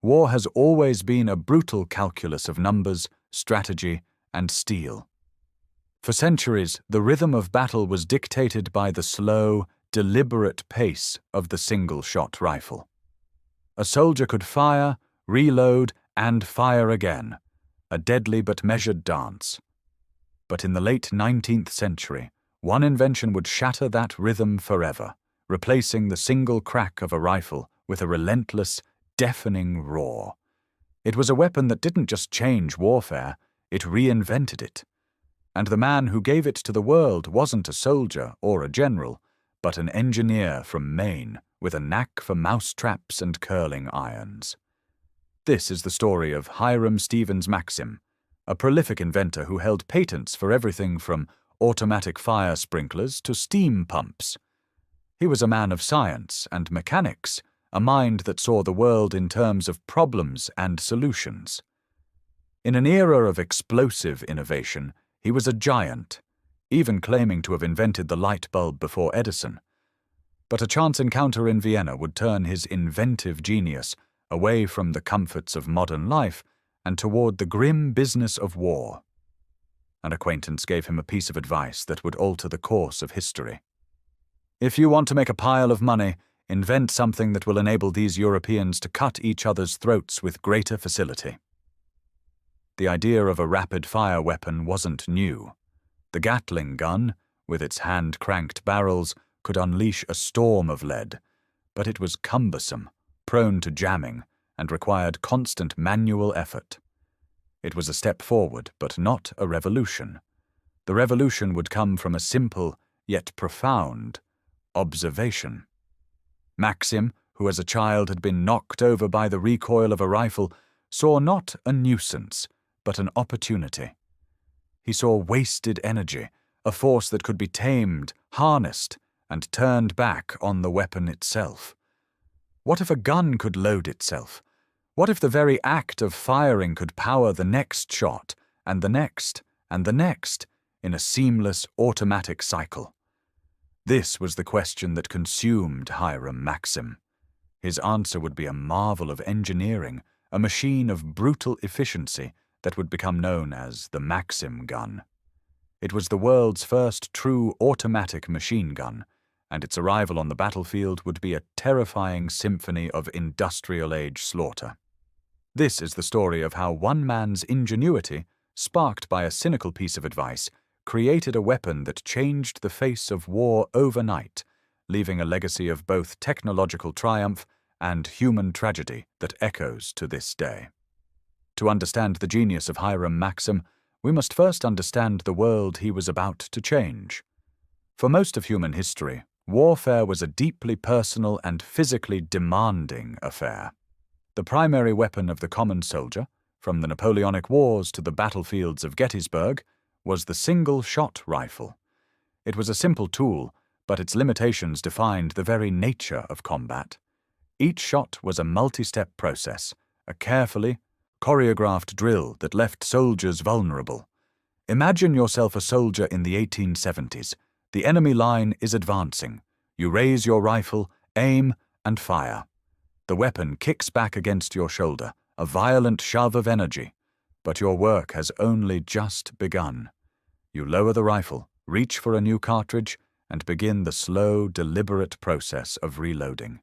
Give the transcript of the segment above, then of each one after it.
war has always been a brutal calculus of numbers, strategy, and steel. For centuries, the rhythm of battle was dictated by the slow, deliberate pace of the single-shot rifle. A soldier could fire, reload, and fire again, a deadly but measured dance. But in the late 19th century, one invention would shatter that rhythm forever, replacing the single crack of a rifle with a relentless, deafening roar. It was a weapon that didn't just change warfare, it reinvented it. And the man who gave it to the world wasn't a soldier or a general, but an engineer from Maine with a knack for mousetraps and curling irons. This is the story of Hiram Maxim, a prolific inventor who held patents for everything from automatic fire sprinklers to steam pumps. He was a man of science and mechanics, a mind that saw the world in terms of problems and solutions. In an era of explosive innovation, he was a giant, even claiming to have invented the light bulb before Edison. But a chance encounter in Vienna would turn his inventive genius away from the comforts of modern life and toward the grim business of war. An acquaintance gave him a piece of advice that would alter the course of history. If you want to make a pile of money, invent something that will enable these Europeans to cut each other's throats with greater facility. The idea of a rapid-fire weapon wasn't new. The Gatling gun, with its hand-cranked barrels, could unleash a storm of lead, but it was cumbersome, prone to jamming, and required constant manual effort. It was a step forward, but not a revolution. The revolution would come from a simple, yet profound, observation. Maxim, who as a child had been knocked over by the recoil of a rifle, saw not a nuisance, but an opportunity. He saw wasted energy, a force that could be tamed, harnessed, and turned back on the weapon itself. What if a gun could load itself? What if the very act of firing could power the next shot, and the next, and the next, in a seamless automatic cycle? This was the question that consumed Hiram Maxim. His answer would be a marvel of engineering, a machine of brutal efficiency that would become known as the Maxim gun. It was the world's first true automatic machine gun, and its arrival on the battlefield would be a terrifying symphony of industrial-age slaughter. This is the story of how one man's ingenuity, sparked by a cynical piece of advice, created a weapon that changed the face of war overnight, leaving a legacy of both technological triumph and human tragedy that echoes to this day. To understand the genius of Hiram Maxim, we must first understand the world he was about to change. For most of human history, warfare was a deeply personal and physically demanding affair. The primary weapon of the common soldier, from the Napoleonic Wars to the battlefields of Gettysburg, was the single-shot rifle. It was a simple tool, but its limitations defined the very nature of combat. Each shot was a multi-step process, a carefully choreographed drill that left soldiers vulnerable. Imagine yourself a soldier in the 1870s. The enemy line is advancing. You raise your rifle, aim, and fire. The weapon kicks back against your shoulder, a violent shove of energy. But your work has only just begun. You lower the rifle, reach for a new cartridge, and begin the slow, deliberate process of reloading.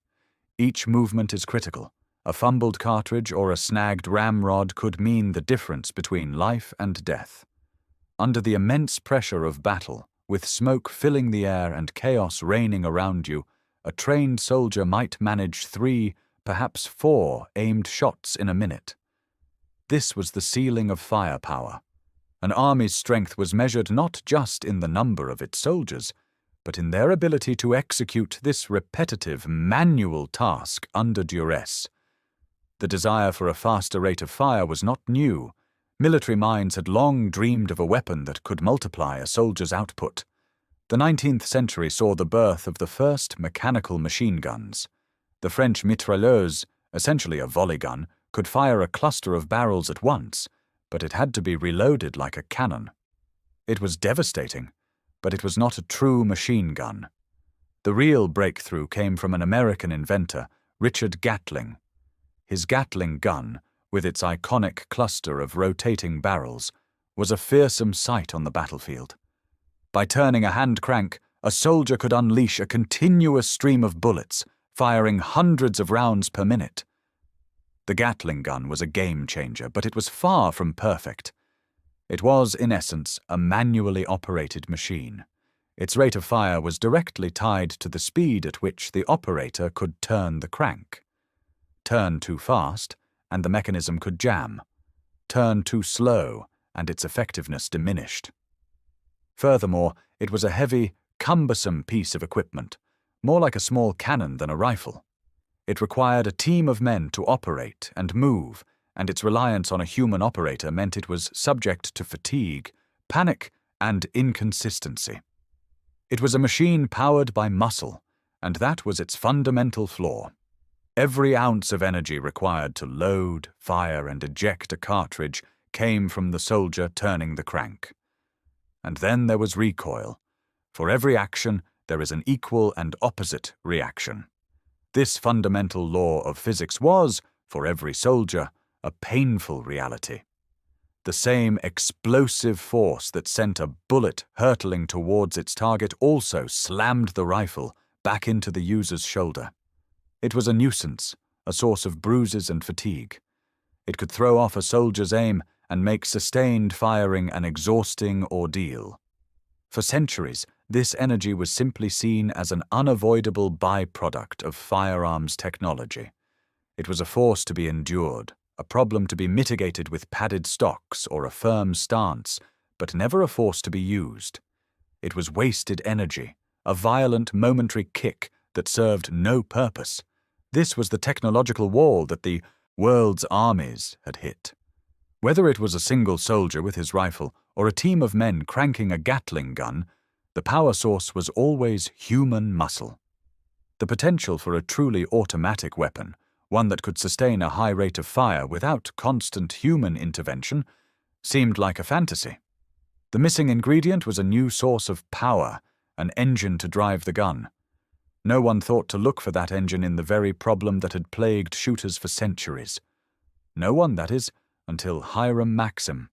Each movement is critical. A fumbled cartridge or a snagged ramrod could mean the difference between life and death. Under the immense pressure of battle, with smoke filling the air and chaos reigning around you, a trained soldier might manage 3, perhaps 4 aimed shots in a minute. This was the ceiling of firepower. An army's strength was measured not just in the number of its soldiers, but in their ability to execute this repetitive, manual task under duress. The desire for a faster rate of fire was not new. Military minds had long dreamed of a weapon that could multiply a soldier's output. The 19th century saw the birth of the first mechanical machine guns. The French mitrailleuse, essentially a volley gun, could fire a cluster of barrels at once, but it had to be reloaded like a cannon. It was devastating, but it was not a true machine gun. The real breakthrough came from an American inventor, Richard Gatling. His Gatling gun, with its iconic cluster of rotating barrels, was a fearsome sight on the battlefield. By turning a hand crank, a soldier could unleash a continuous stream of bullets, firing hundreds of rounds per minute. The Gatling gun was a game-changer, but it was far from perfect. It was, in essence, a manually operated machine. Its rate of fire was directly tied to the speed at which the operator could turn the crank. Turn too fast, and the mechanism could jam. Turn too slow, and its effectiveness diminished. Furthermore, it was a heavy, cumbersome piece of equipment, more like a small cannon than a rifle. It required a team of men to operate and move, and its reliance on a human operator meant it was subject to fatigue, panic, and inconsistency. It was a machine powered by muscle, and that was its fundamental flaw. Every ounce of energy required to load, fire, and eject a cartridge came from the soldier turning the crank. And then there was recoil. For every action, there is an equal and opposite reaction. This fundamental law of physics was, for every soldier, a painful reality. The same explosive force that sent a bullet hurtling towards its target also slammed the rifle back into the user's shoulder. It was a nuisance, a source of bruises and fatigue. It could throw off a soldier's aim and make sustained firing an exhausting ordeal. For centuries, this energy was simply seen as an unavoidable byproduct of firearms technology. It was a force to be endured, a problem to be mitigated with padded stocks or a firm stance, but never a force to be used. It was wasted energy, a violent momentary kick that served no purpose. This was the technological wall that the world's armies had hit. Whether it was a single soldier with his rifle or a team of men cranking a Gatling gun, the power source was always human muscle. The potential for a truly automatic weapon, one that could sustain a high rate of fire without constant human intervention, seemed like a fantasy. The missing ingredient was a new source of power, an engine to drive the gun. No one thought to look for that engine in the very problem that had plagued shooters for centuries. No one, that is, until Hiram Maxim.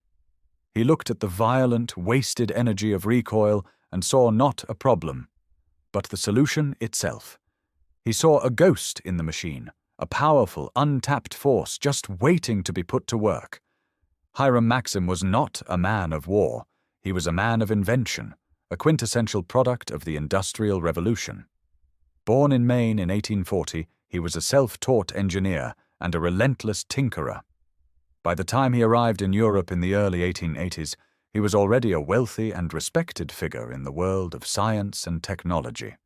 He looked at the violent, wasted energy of recoil and saw not a problem, but the solution itself. He saw a ghost in the machine, a powerful, untapped force just waiting to be put to work. Hiram Maxim was not a man of war. He was a man of invention, a quintessential product of the Industrial Revolution. Born in Maine in 1840, he was a self-taught engineer and a relentless tinkerer. By the time he arrived in Europe in the early 1880s, he was already a wealthy and respected figure in the world of science and technology.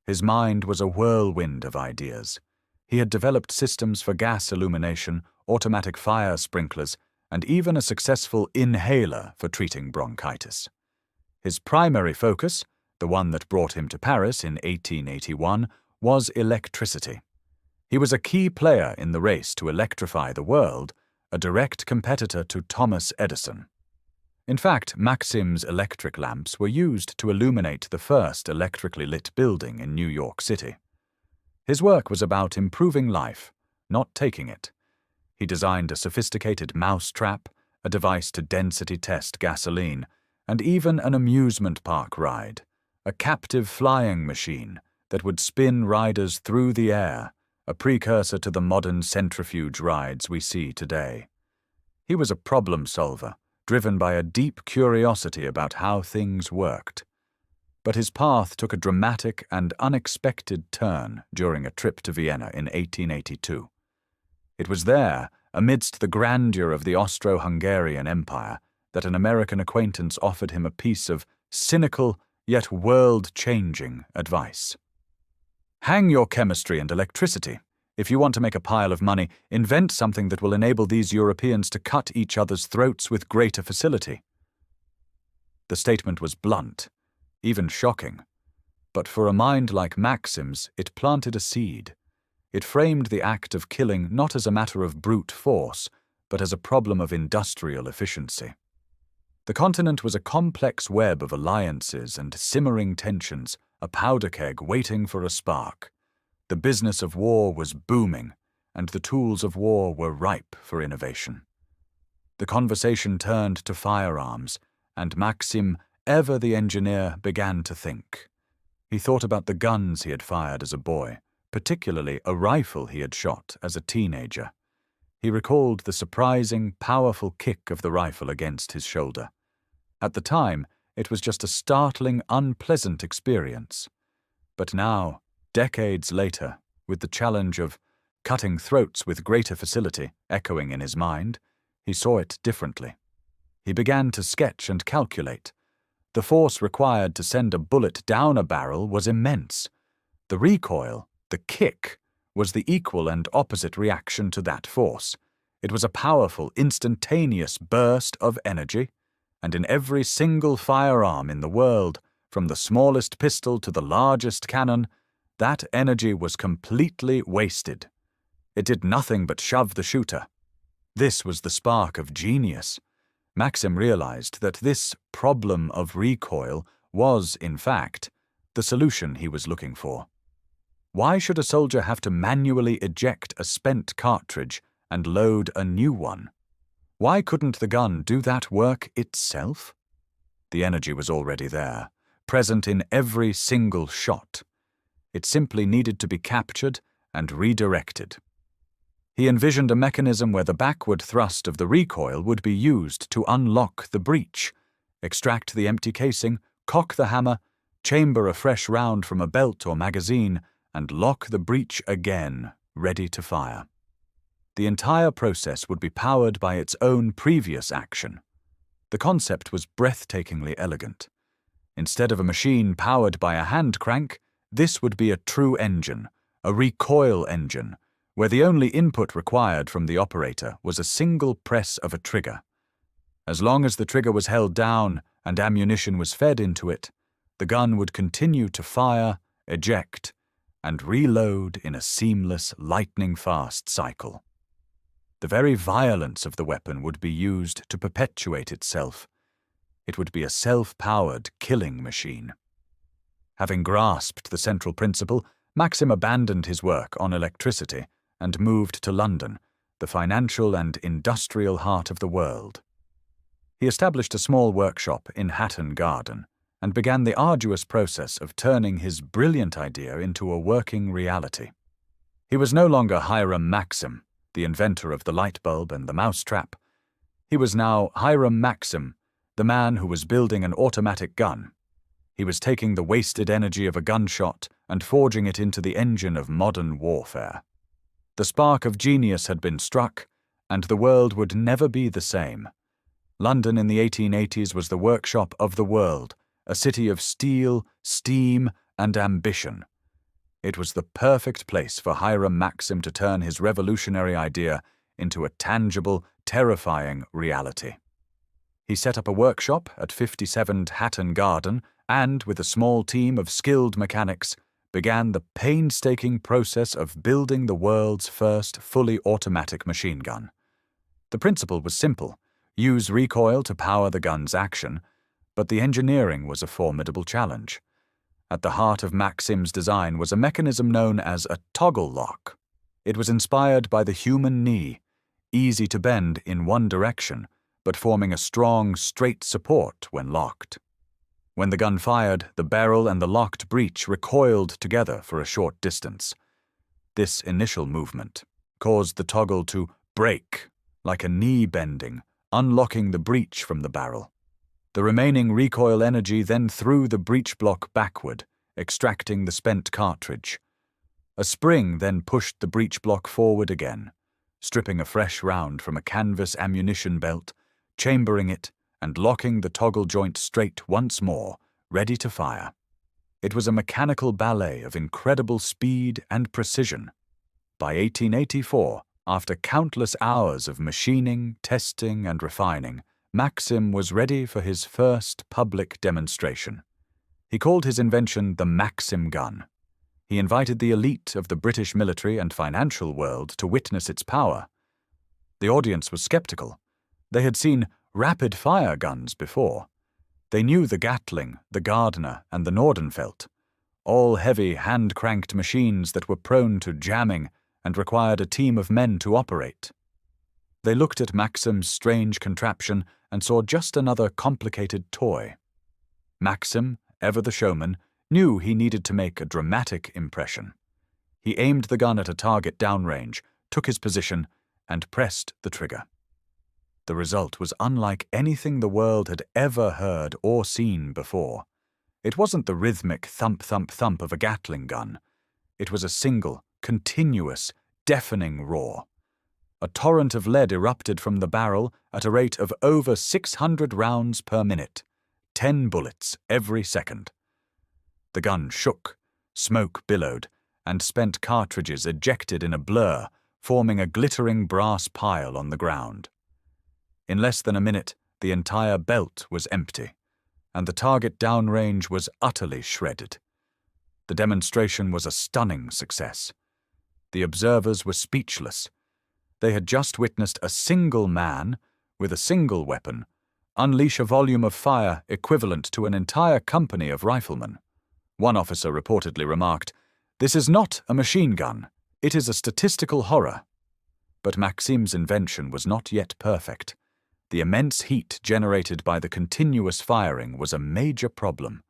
His mind was a whirlwind of ideas. He had developed systems for gas illumination, automatic fire sprinklers, and even a successful inhaler for treating bronchitis. His primary focus, the one that brought him to Paris in 1881, was electricity. He was a key player in the race to electrify the world, a direct competitor to Thomas Edison. In fact, Maxim's electric lamps were used to illuminate the first electrically lit building in New York City. His work was about improving life, not taking it. He designed a sophisticated mousetrap, a device to density test gasoline, and even an amusement park ride, a captive flying machine that would spin riders through the air, a precursor to the modern centrifuge rides we see today. He was a problem solver, driven by a deep curiosity about how things worked. But his path took a dramatic and unexpected turn during a trip to Vienna in 1882. It was there, amidst the grandeur of the Austro-Hungarian Empire, that an American acquaintance offered him a piece of cynical yet world-changing advice. Hang your chemistry and electricity. If you want to make a pile of money, invent something that will enable these Europeans to cut each other's throats with greater facility. The statement was blunt, even shocking, but for a mind like Maxim's, it planted a seed. It framed the act of killing not as a matter of brute force, but as a problem of industrial efficiency. The continent was a complex web of alliances and simmering tensions, a powder keg waiting for a spark. The business of war was booming, and the tools of war were ripe for innovation. The conversation turned to firearms, and Maxim, ever the engineer, began to think. He thought about the guns he had fired as a boy, particularly a rifle he had shot as a teenager. He recalled the surprising, powerful kick of the rifle against his shoulder. At the time, it was just a startling, unpleasant experience. But now, decades later, with the challenge of cutting throats with greater facility echoing in his mind, he saw it differently. He began to sketch and calculate. The force required to send a bullet down a barrel was immense. The recoil, the kick, was the equal and opposite reaction to that force. It was a powerful, instantaneous burst of energy, and in every single firearm in the world, from the smallest pistol to the largest cannon, that energy was completely wasted. It did nothing but shove the shooter. This was the spark of genius. Maxim realized that this problem of recoil was, in fact, the solution he was looking for. Why should a soldier have to manually eject a spent cartridge and load a new one? Why couldn't the gun do that work itself? The energy was already there, present in every single shot. It simply needed to be captured and redirected. He envisioned a mechanism where the backward thrust of the recoil would be used to unlock the breech, extract the empty casing, cock the hammer, chamber a fresh round from a belt or magazine, and lock the breech again, ready to fire. The entire process would be powered by its own previous action. The concept was breathtakingly elegant. Instead of a machine powered by a hand crank, this would be a true engine, a recoil engine, where the only input required from the operator was a single press of a trigger. As long as the trigger was held down and ammunition was fed into it, the gun would continue to fire, eject, and reload in a seamless, lightning-fast cycle. The very violence of the weapon would be used to perpetuate itself. It would be a self-powered killing machine. Having grasped the central principle, Maxim abandoned his work on electricity and moved to London, the financial and industrial heart of the world. He established a small workshop in Hatton Garden and began the arduous process of turning his brilliant idea into a working reality. He was no longer Hiram Maxim, the inventor of the light bulb and the mousetrap. He was now Hiram Maxim, the man who was building an automatic gun. He was taking the wasted energy of a gunshot and forging it into the engine of modern warfare. The spark of genius had been struck, and the world would never be the same. London in the 1880s was the workshop of the world, a city of steel, steam, and ambition. It was the perfect place for Hiram Maxim to turn his revolutionary idea into a tangible, terrifying reality. He set up a workshop at 57 Hatton Garden and, with a small team of skilled mechanics, began the painstaking process of building the world's first fully automatic machine gun. The principle was simple: use recoil to power the gun's action, but the engineering was a formidable challenge. At the heart of Maxim's design was a mechanism known as a toggle lock. It was inspired by the human knee, easy to bend in one direction, but forming a strong, straight support when locked. When the gun fired, the barrel and the locked breech recoiled together for a short distance. This initial movement caused the toggle to break, like a knee bending, unlocking the breech from the barrel. The remaining recoil energy then threw the breech block backward, extracting the spent cartridge. A spring then pushed the breech block forward again, stripping a fresh round from a canvas ammunition belt, chambering it, and locking the toggle joint straight once more, ready to fire. It was a mechanical ballet of incredible speed and precision. By 1884, after countless hours of machining, testing, and refining, Maxim was ready for his first public demonstration. He called his invention the Maxim gun. He invited the elite of the British military and financial world to witness its power. The audience was skeptical. They had seen rapid-fire guns before. They knew the Gatling, the Gardner, and the Nordenfeldt, all heavy hand-cranked machines that were prone to jamming and required a team of men to operate. They looked at Maxim's strange contraption and saw just another complicated toy. Maxim, ever the showman, knew he needed to make a dramatic impression. He aimed the gun at a target downrange, took his position, and pressed the trigger. The result was unlike anything the world had ever heard or seen before. It wasn't the rhythmic thump-thump-thump of a Gatling gun. It was a single, continuous, deafening roar. A torrent of lead erupted from the barrel at a rate of over 600 rounds per minute, 10 bullets every second. The gun shook, smoke billowed, and spent cartridges ejected in a blur, forming a glittering brass pile on the ground. In less than a minute, the entire belt was empty, and the target downrange was utterly shredded. The demonstration was a stunning success. The observers were speechless. They had just witnessed a single man, with a single weapon, unleash a volume of fire equivalent to an entire company of riflemen. One officer reportedly remarked, "This is not a machine gun, it is a statistical horror." But Maxim's invention was not yet perfect. The immense heat generated by the continuous firing was a major problem.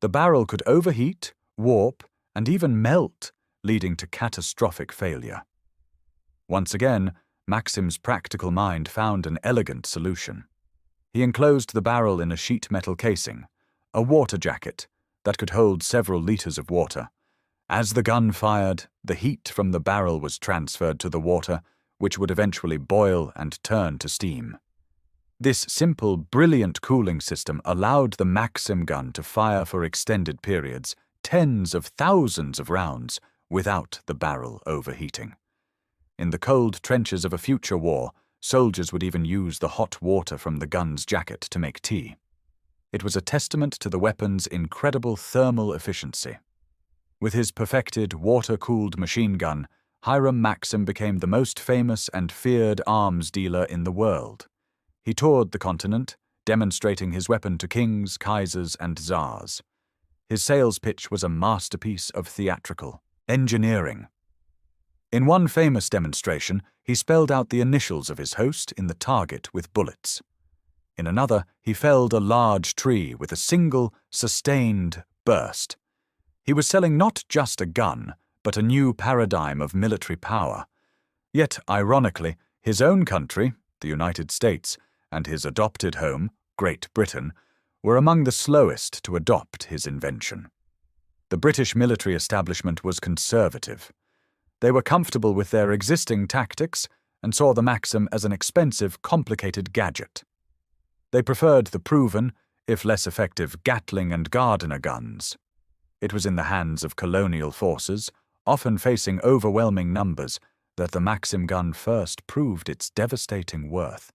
The barrel could overheat, warp, and even melt, leading to catastrophic failure. Once again, Maxim's practical mind found an elegant solution. He enclosed the barrel in a sheet metal casing, a water jacket, that could hold several liters of water. As the gun fired, the heat from the barrel was transferred to the water, which would eventually boil and turn to steam. This simple, brilliant cooling system allowed the Maxim gun to fire for extended periods, tens of thousands of rounds, without the barrel overheating. In the cold trenches of a future war, soldiers would even use the hot water from the gun's jacket to make tea. It was a testament to the weapon's incredible thermal efficiency. With his perfected, water-cooled machine gun, Hiram Maxim became the most famous and feared arms dealer in the world. He toured the continent, demonstrating his weapon to kings, kaisers, and czars. His sales pitch was a masterpiece of theatrical engineering. In one famous demonstration, he spelled out the initials of his host in the target with bullets. In another, he felled a large tree with a single, sustained burst. He was selling not just a gun, but a new paradigm of military power. Yet, ironically, his own country, the United States, and his adopted home, Great Britain, were among the slowest to adopt his invention. The British military establishment was conservative. They were comfortable with their existing tactics and saw the Maxim as an expensive, complicated gadget. They preferred the proven, if less effective, Gatling and Gardner guns. It was in the hands of colonial forces, often facing overwhelming numbers, that the Maxim gun first proved its devastating worth.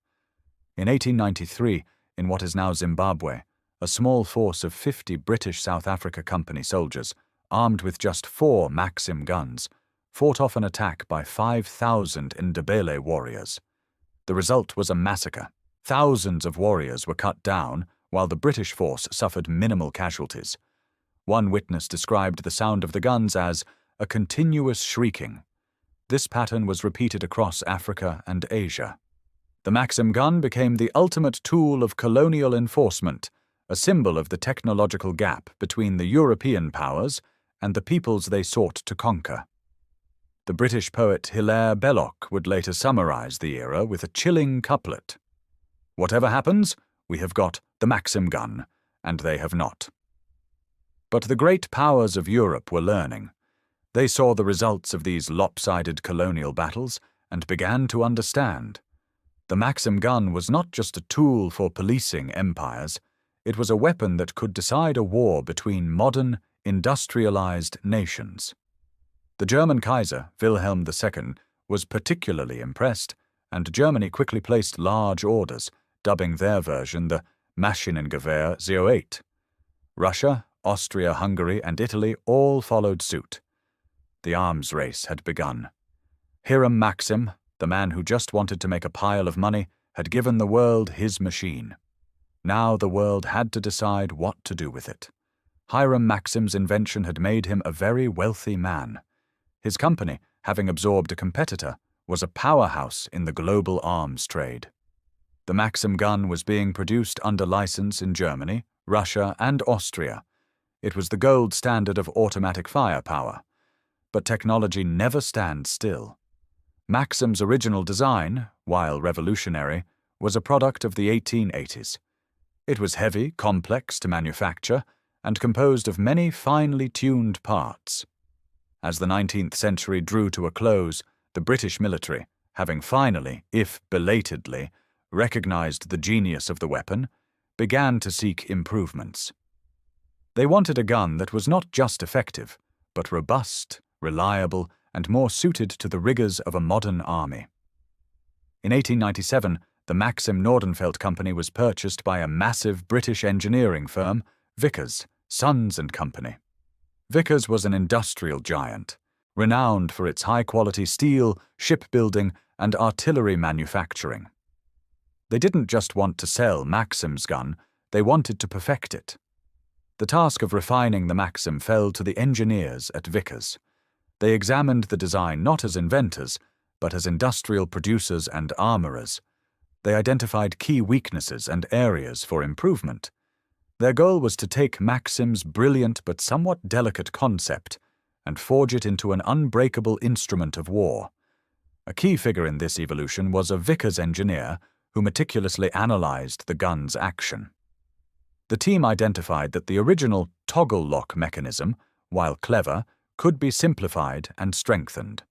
In 1893, in what is now Zimbabwe, a small force of 50 British South Africa Company soldiers, armed with just 4 Maxim guns, fought off an attack by 5,000 Ndebele warriors. The result was a massacre. Thousands of warriors were cut down, while the British force suffered minimal casualties. One witness described the sound of the guns as a continuous shrieking. This pattern was repeated across Africa and Asia. The Maxim gun became the ultimate tool of colonial enforcement, a symbol of the technological gap between the European powers and the peoples they sought to conquer. The British poet Hilaire Belloc would later summarize the era with a chilling couplet: "Whatever happens, we have got the Maxim gun, and they have not." But the great powers of Europe were learning. They saw the results of these lopsided colonial battles and began to understand. The Maxim gun was not just a tool for policing empires, it was a weapon that could decide a war between modern, industrialized nations. The German Kaiser, Wilhelm II, was particularly impressed, and Germany quickly placed large orders, dubbing their version the Maschinengewehr 08. Russia, Austria, Hungary, and Italy all followed suit. The arms race had begun. Hiram Maxim, the man who just wanted to make a pile of money, had given the world his machine. Now the world had to decide what to do with it. Hiram Maxim's invention had made him a very wealthy man. His company, having absorbed a competitor, was a powerhouse in the global arms trade. The Maxim gun was being produced under license in Germany, Russia, and Austria. It was the gold standard of automatic firepower. But technology never stands still. Maxim's original design, while revolutionary, was a product of the 1880s. It was heavy, complex to manufacture, and composed of many finely tuned parts. As the 19th century drew to a close, the British military, having finally, if belatedly, recognized the genius of the weapon, began to seek improvements. They wanted a gun that was not just effective, but robust, reliable, and more suited to the rigors of a modern army. In 1897, the Maxim Nordenfeldt Company was purchased by a massive British engineering firm, Vickers, Sons and Company. Vickers was an industrial giant, renowned for its high-quality steel, shipbuilding, and artillery manufacturing. They didn't just want to sell Maxim's gun, they wanted to perfect it. The task of refining the Maxim fell to the engineers at Vickers. They examined the design not as inventors, but as industrial producers and armorers. They identified key weaknesses and areas for improvement. Their goal was to take Maxim's brilliant but somewhat delicate concept and forge it into an unbreakable instrument of war. A key figure in this evolution was a Vickers engineer who meticulously analyzed the gun's action. The team identified that the original toggle lock mechanism, while clever, could be simplified and strengthened.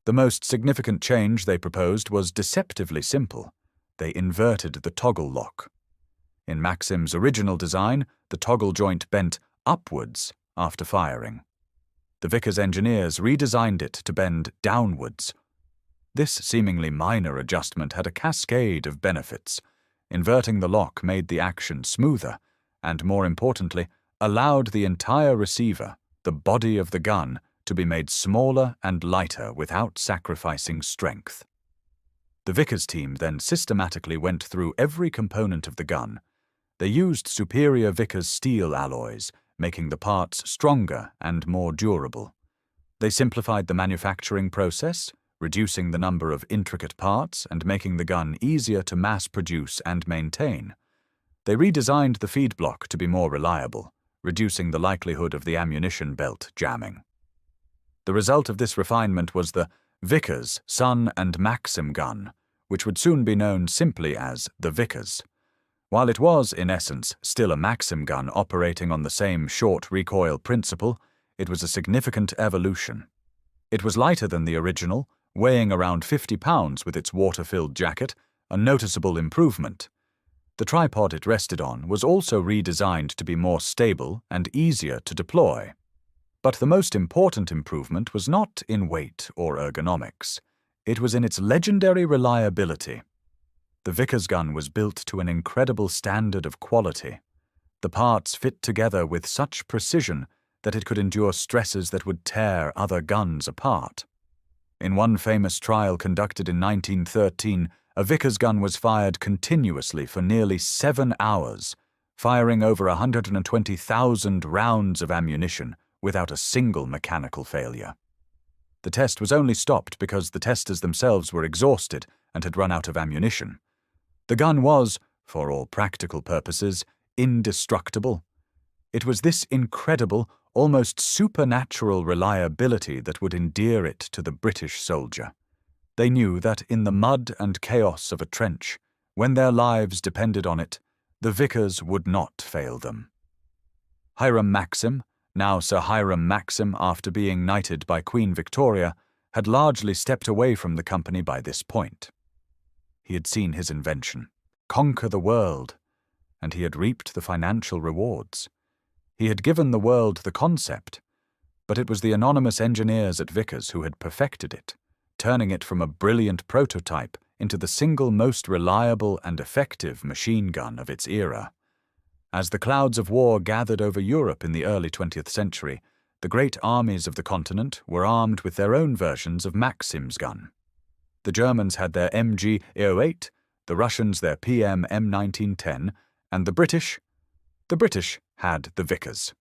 The most significant change they proposed was deceptively simple. They inverted the toggle lock. In Maxim's original design, the toggle joint bent upwards after firing. The Vickers engineers redesigned it to bend downwards. This seemingly minor adjustment had a cascade of benefits. Inverting the lock made the action smoother, and more importantly, allowed the entire receiver, the body of the gun, to be made smaller and lighter without sacrificing strength. The Vickers team then systematically went through every component of the gun. They used superior Vickers steel alloys, making the parts stronger and more durable. They simplified the manufacturing process, reducing the number of intricate parts and making the gun easier to mass-produce and maintain. They redesigned the feed block to be more reliable, reducing the likelihood of the ammunition belt jamming. The result of this refinement was the Vickers, Son and Maxim gun, which would soon be known simply as the Vickers. While it was, in essence, still a Maxim gun operating on the same short recoil principle, it was a significant evolution. It was lighter than the original, weighing around 50 pounds with its water-filled jacket, a noticeable improvement. The tripod it rested on was also redesigned to be more stable and easier to deploy. But the most important improvement was not in weight or ergonomics. It was in its legendary reliability. The Vickers gun was built to an incredible standard of quality. The parts fit together with such precision that it could endure stresses that would tear other guns apart. In one famous trial conducted in 1913, a Vickers gun was fired continuously for nearly 7 hours, firing over 120,000 rounds of ammunition without a single mechanical failure. The test was only stopped because the testers themselves were exhausted and had run out of ammunition. The gun was, for all practical purposes, indestructible. It was this incredible, almost supernatural reliability that would endear it to the British soldier. They knew that in the mud and chaos of a trench, when their lives depended on it, the Vickers would not fail them. Hiram Maxim, now Sir Hiram Maxim after being knighted by Queen Victoria, had largely stepped away from the company by this point. He had seen his invention conquer the world, and he had reaped the financial rewards. He had given the world the concept, but it was the anonymous engineers at Vickers who had perfected it, turning it from a brilliant prototype into the single most reliable and effective machine gun of its era. As the clouds of war gathered over Europe in the early 20th century, the great armies of the continent were armed with their own versions of Maxim's gun. The Germans had their MG E08, the Russians their PM M1910, and the British had the Vickers.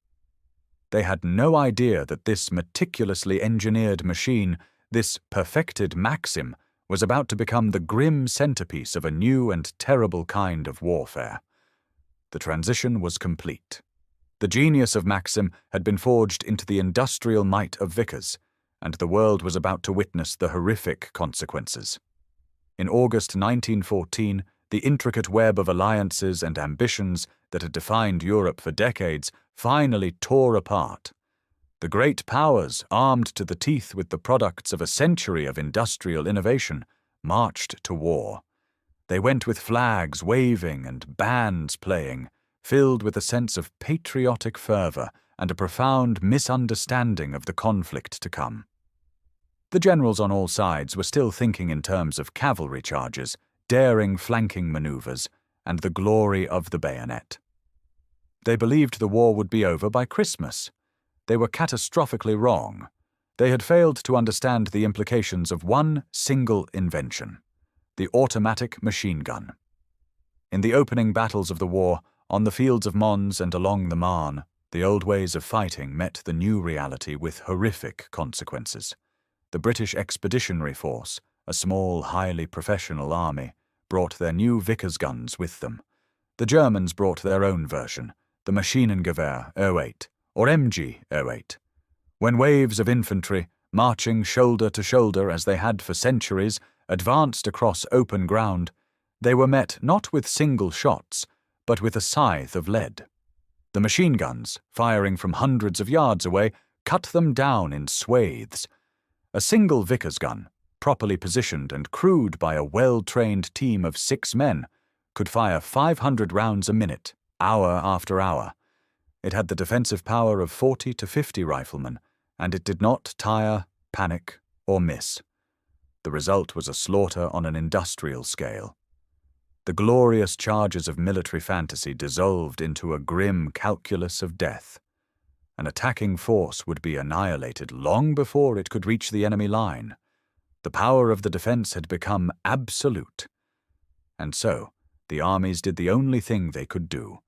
They had no idea that this meticulously engineered machine This perfected Maxim was about to become the grim centerpiece of a new and terrible kind of warfare. The transition was complete. The genius of Maxim had been forged into the industrial might of Vickers, and the world was about to witness the horrific consequences. In August 1914, the intricate web of alliances and ambitions that had defined Europe for decades finally tore apart. The great powers, armed to the teeth with the products of a century of industrial innovation, marched to war. They went with flags waving and bands playing, filled with a sense of patriotic fervor and a profound misunderstanding of the conflict to come. The generals on all sides were still thinking in terms of cavalry charges, daring flanking maneuvers, and the glory of the bayonet. They believed the war would be over by Christmas. They were catastrophically wrong. They had failed to understand the implications of one single invention: the automatic machine gun. In the opening battles of the war, on the fields of Mons and along the Marne, the old ways of fighting met the new reality with horrific consequences. The British Expeditionary Force, a small, highly professional army, brought their new Vickers guns with them. The Germans brought their own version, the Maschinengewehr 08, or MG 08. When waves of infantry, marching shoulder to shoulder as they had for centuries, advanced across open ground, they were met not with single shots, but with a scythe of lead. The machine guns, firing from hundreds of yards away, cut them down in swathes. A single Vickers gun, properly positioned and crewed by a well-trained team of 6 men, could fire 500 rounds a minute, hour after hour. It had the defensive power of 40 to 50 riflemen, and it did not tire, panic, or miss. The result was a slaughter on an industrial scale. The glorious charges of military fantasy dissolved into a grim calculus of death. An attacking force would be annihilated long before it could reach the enemy line. The power of the defense had become absolute. And so, the armies did the only thing they could do.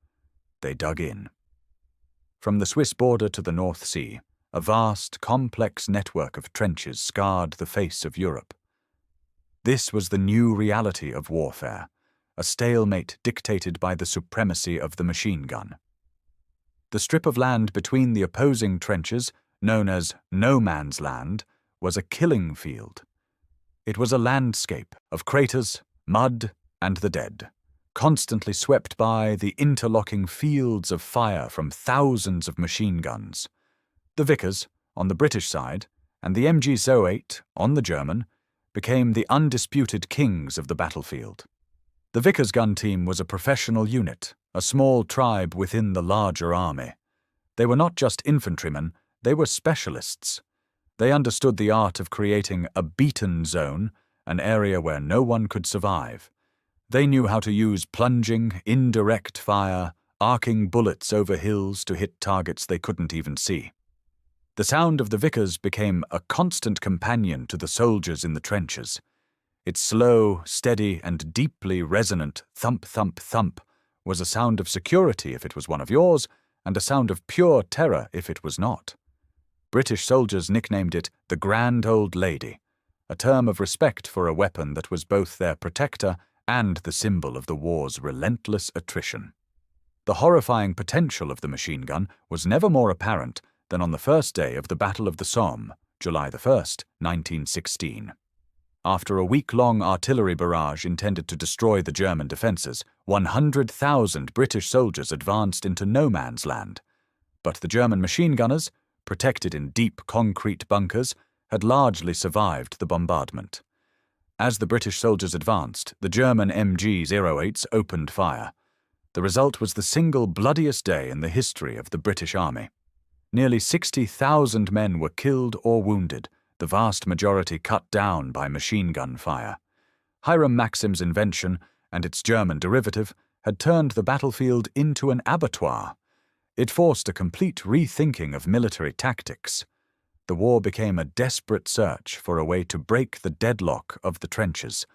They dug in. From the Swiss border to the North Sea, a vast, complex network of trenches scarred the face of Europe. This was the new reality of warfare, a stalemate dictated by the supremacy of the machine gun. The strip of land between the opposing trenches, known as no man's land, was a killing field. It was a landscape of craters, mud, and the dead, constantly swept by the interlocking fields of fire from thousands of machine guns. The Vickers, on the British side, and the MG 08, on the German, became the undisputed kings of the battlefield. The Vickers gun team was a professional unit, a small tribe within the larger army. They were not just infantrymen, they were specialists. They understood the art of creating a beaten zone, an area where no one could survive. They knew how to use plunging, indirect fire, arcing bullets over hills to hit targets they couldn't even see. The sound of the Vickers became a constant companion to the soldiers in the trenches. Its slow, steady, and deeply resonant thump, thump, thump was a sound of security if it was one of yours, and a sound of pure terror if it was not. British soldiers nicknamed it the Grand Old Lady, a term of respect for a weapon that was both their protector and the symbol of the war's relentless attrition. The horrifying potential of the machine gun was never more apparent than on the first day of the Battle of the Somme, July 1st, 1916. After a week-long artillery barrage intended to destroy the German defences, 100,000 British soldiers advanced into no man's land. But the German machine gunners, protected in deep concrete bunkers, had largely survived the bombardment. As the British soldiers advanced, the German MG 08s opened fire. The result was the single bloodiest day in the history of the British Army. Nearly 60,000 men were killed or wounded, the vast majority cut down by machine gun fire. Hiram Maxim's invention, and its German derivative, had turned the battlefield into an abattoir. It forced a complete rethinking of military tactics. The war became a desperate search for a way to break the deadlock of the trenches,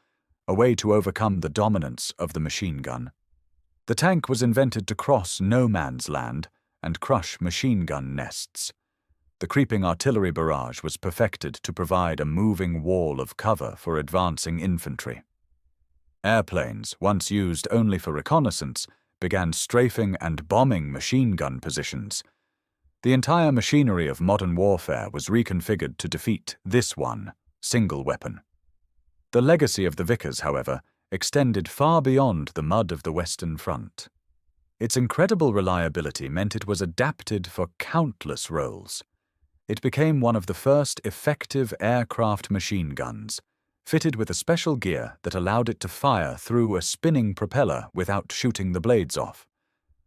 a way to overcome the dominance of the machine gun. The tank was invented to cross no man's land and crush machine gun nests. The creeping artillery barrage was perfected to provide a moving wall of cover for advancing infantry. Airplanes, once used only for reconnaissance, began strafing and bombing machine gun positions. The entire machinery of modern warfare was reconfigured to defeat this one single weapon. The legacy of the Vickers, however, extended far beyond the mud of the Western Front. Its incredible reliability meant it was adapted for countless roles. It became one of the first effective aircraft machine guns, fitted with a special gear that allowed it to fire through a spinning propeller without shooting the blades off.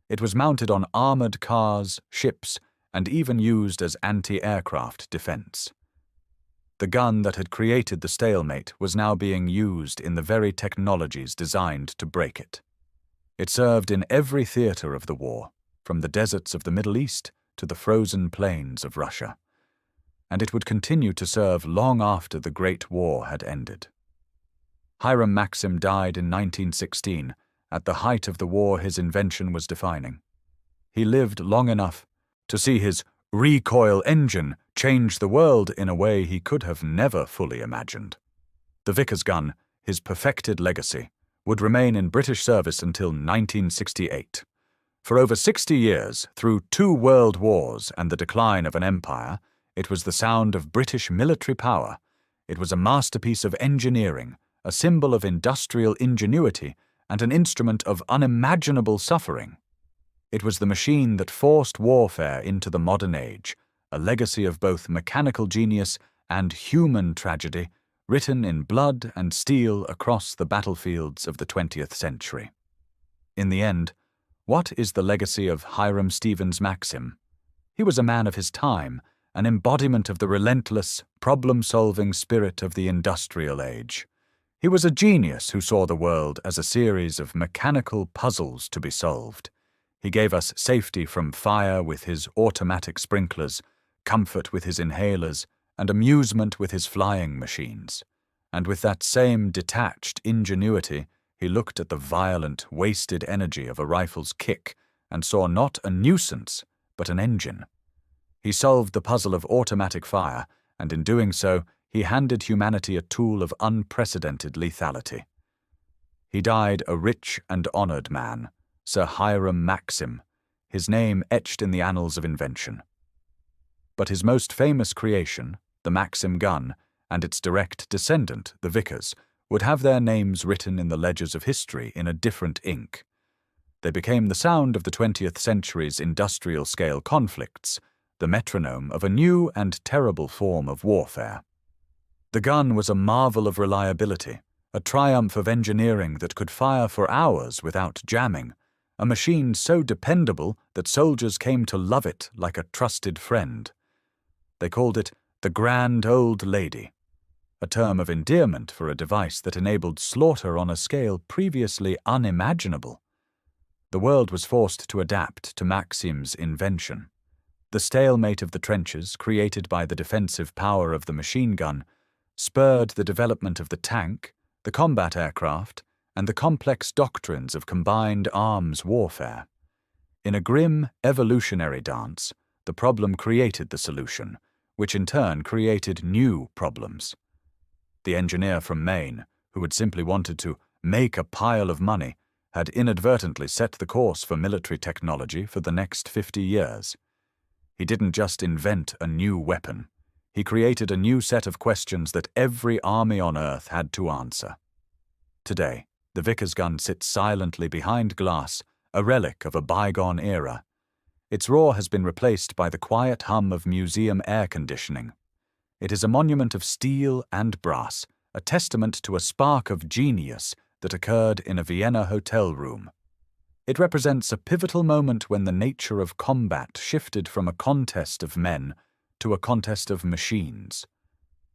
It was mounted on armored cars, ships, and even used as anti-aircraft defense. The gun that had created the stalemate was now being used in the very technologies designed to break it. It served in every theater of the war, from the deserts of the Middle East to the frozen plains of Russia. And it would continue to serve long after the Great War had ended. Hiram Maxim died in 1916, at the height of the war his invention was defining. He lived long enough to see his recoil engine change the world in a way he could have never fully imagined. The Vickers gun, his perfected legacy, would remain in British service until 1968. For over 60 years, through 2 world wars and the decline of an empire, it was the sound of British military power. It was a masterpiece of engineering, a symbol of industrial ingenuity, and an instrument of unimaginable suffering. It was the machine that forced warfare into the modern age, a legacy of both mechanical genius and human tragedy, written in blood and steel across the battlefields of the 20th century. In the end, what is the legacy of Hiram Stevens Maxim? He was a man of his time, an embodiment of the relentless, problem-solving spirit of the industrial age. He was a genius who saw the world as a series of mechanical puzzles to be solved. He gave us safety from fire with his automatic sprinklers, comfort with his inhalers, and amusement with his flying machines. And with that same detached ingenuity, he looked at the violent, wasted energy of a rifle's kick and saw not a nuisance, but an engine. He solved the puzzle of automatic fire, and in doing so, he handed humanity a tool of unprecedented lethality. He died a rich and honored man, Sir Hiram Maxim, his name etched in the annals of invention. But his most famous creation, the Maxim gun, and its direct descendant, the Vickers, would have their names written in the ledgers of history in a different ink. They became the sound of the 20th century's industrial-scale conflicts, the metronome of a new and terrible form of warfare. The gun was a marvel of reliability, a triumph of engineering that could fire for hours without jamming, a machine so dependable that soldiers came to love it like a trusted friend. They called it the Grand Old Lady, a term of endearment for a device that enabled slaughter on a scale previously unimaginable. The world was forced to adapt to Maxim's invention. The stalemate of the trenches, created by the defensive power of the machine gun, spurred the development of the tank, the combat aircraft, and the complex doctrines of combined arms warfare. In a grim, evolutionary dance, the problem created the solution, which in turn created new problems. The engineer from Maine, who had simply wanted to make a pile of money, had inadvertently set the course for military technology for the next 50 years. He didn't just invent a new weapon. He created a new set of questions that every army on Earth had to answer. Today, the Vickers gun sits silently behind glass, a relic of a bygone era. Its roar has been replaced by the quiet hum of museum air conditioning. It is a monument of steel and brass, a testament to a spark of genius that occurred in a Vienna hotel room. It represents a pivotal moment when the nature of combat shifted from a contest of men to a contest of machines.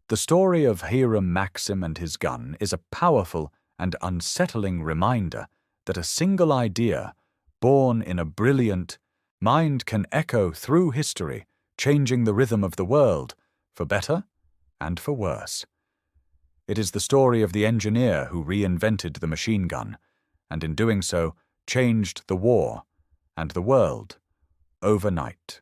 The story of Hiram Maxim and his gun is a powerful and unsettling reminder that a single idea, born in a brilliant mind, can echo through history, changing the rhythm of the world, for better and for worse. It is the story of the engineer who reinvented the machine gun, and in doing so, changed the war and the world overnight.